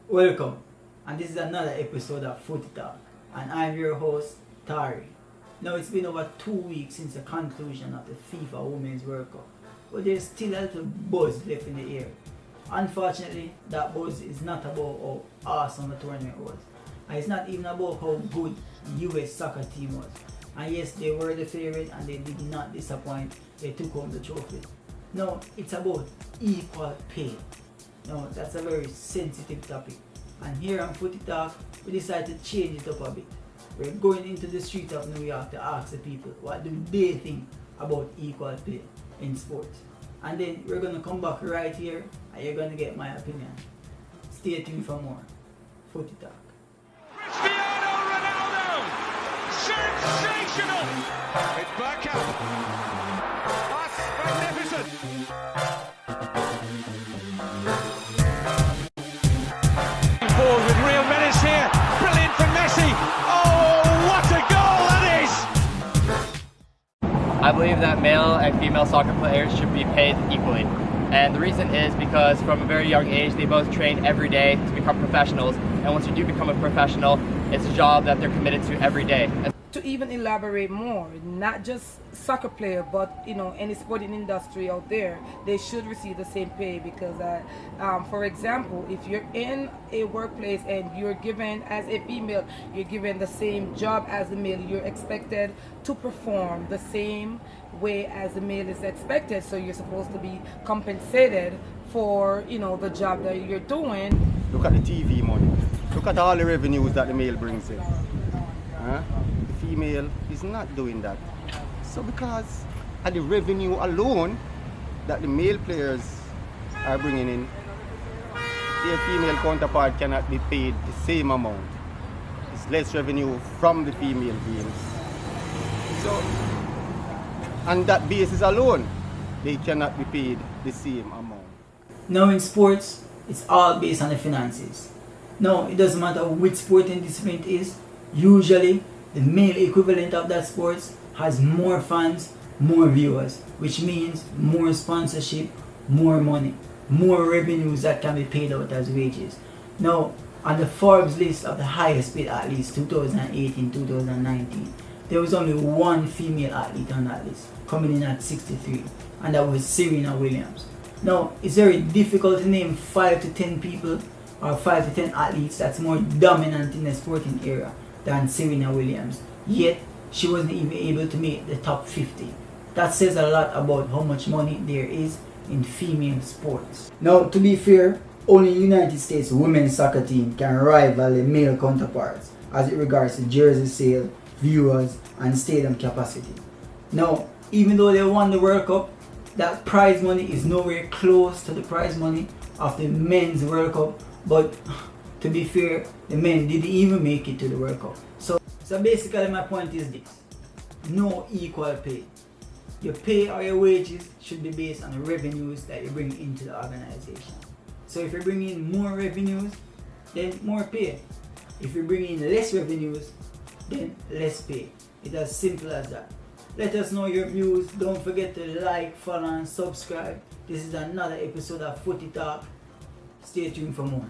Welcome, and this is another episode of Footy Talk, and I'm your host, Tari. Now it's been over 2 weeks since the conclusion of the FIFA Women's World Cup, but there's still a little buzz left in the air. Unfortunately, that buzz is not about how awesome the tournament was, and it's not even about how good the US soccer team was. And yes, they were the favorite and they did not disappoint, they took home the trophy. No, it's about equal pay. No, that's a very sensitive topic. And here on Footy Talk, we decided to change it up a bit. We're going into the streets of New York to ask the people what do they think about equal pay in sports. And then we're going to come back right here and you're going to get my opinion. Stay tuned for more Footy Talk. Cristiano Ronaldo! Sensational! It's Bergkamp. That's magnificent! Forward with real menace here. Brilliant from Messi. Oh, what a goal that is! I believe that male and female soccer players should be paid equally. And the reason is because from a very young age, they both train every day to become professionals. And once you do become a professional, it's a job that they're committed to every day. To even elaborate more, not just soccer player, but any sporting industry out there, they should receive the same pay because, for example, if you're in a workplace and you're given as a female, you're given the same job as the male, you're expected to perform the same way as the male is expected. So you're supposed to be compensated for the job that you're doing. Look at the TV money. Look at all the revenues that the male brings in. Huh? The female is not doing that. So because of the revenue alone that the male players are bringing in, their female counterpart cannot be paid the same amount. It's less revenue from the female teams. So on that basis alone, they cannot be paid the same amount. Now in sports, it's all based on the finances. Now it doesn't matter which sporting discipline it is, usually the male equivalent of that sports has more fans, more viewers, which means more sponsorship, more money, more revenues that can be paid out as wages. Now, on the Forbes list of the highest paid athletes 2018-2019, there was only one female athlete on that list, coming in at 63, and that was Serena Williams. Now, it's very difficult to name 5 to 10 people or 5 to 10 athletes that's more dominant in the sporting era than Serena Williams. Yet, she wasn't even able to make the top 50. That says a lot about how much money there is in female sports. Now, to be fair, only United States women's soccer team can rival the male counterparts as it regards to jersey sale, viewers, and stadium capacity. Now, even though they won the World Cup, that prize money is nowhere close to the prize money of the men's World Cup. But to be fair, the men didn't even make it to the World Cup. So basically my point is this: no equal pay. Your pay or your wages should be based on the revenues that you bring into the organization. So if you bring in more revenues, then more pay. If you bring in less revenues, then less pay. It's as simple as that. Let us know your views. Don't forget to like, follow, and subscribe. This is another episode of Footy Talk. Stay tuned for more.